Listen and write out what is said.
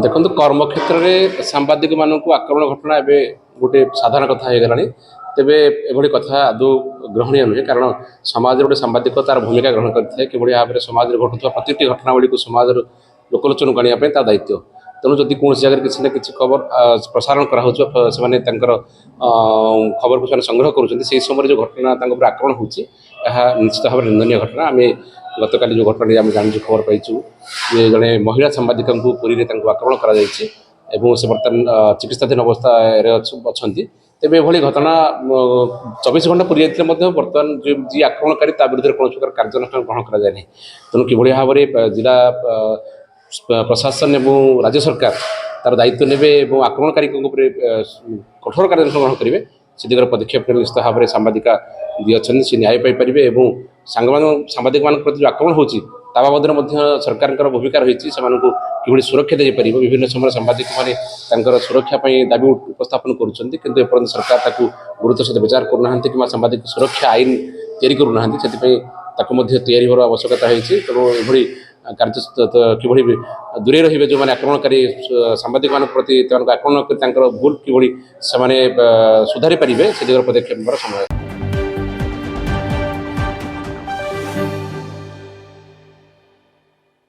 देखो कर्मक्षेत्र में सांबादिक मानक आक्रमण घटना एवं गोटे साधारण कथा हो गलानी तेरे एभली कथा आदौ ग्रहणीय नुहे कारण समाज गोटे सांबादिक तार भूमिका ग्रहण करते कि भाव में समाज में घटुवा प्रति घटनावली को समाज लोकलोचन को आने तार दायित्व तेणु जदि कौन जगह किसी न किसी खबर प्रसारण करा खबर को संग्रह कर समय जो घटना आक्रमण हो निश्चित भाव निंदनीय घटना आम गत काली जो घटना आम जान खबर पाइचु ये जड़े महिला सांबादिक पुरी में आक्रमण कर से बर्तमान चिकित्साधीन अवस्था अच्छा तेज ये घटना 24 घंटा पूरी जाते बर्तमान जी आक्रमणकारी विरुद्ध कौन प्रकार कार्यानुष्ठान ग्रहण कराए तेणु कि भाव में जिला प्रशासन एवं राज्य सरकार तार दायित्व ने आक्रमणकारी कठोर कार्यानुष्ठान ग्रहण करेंगे से दिगर पदक्षेप निश्चित भाव में सांबादिका जी अच्छे सी न्याय पाइपर और सांबादिक मान प्रति जो आक्रमण होती बाबद सरकार भूमिका रही कि सुरक्षा दे पार विभिन्न समय सांबादिक मैंने सुरक्षापी दाबी उपस्थापन कर सरकार गुरुत्व सहित विचार करना कि सांबादिक सुरक्षा आईन तैयारी करना तैयारी होर आवश्यकता होती तेणु ये कार्य कि दूरे रे जो मैंने आक्रमणकारी सांबादिक प्रति आक्रमण भूल कि सुधारी पारे से दिगर पदक्षेप समय।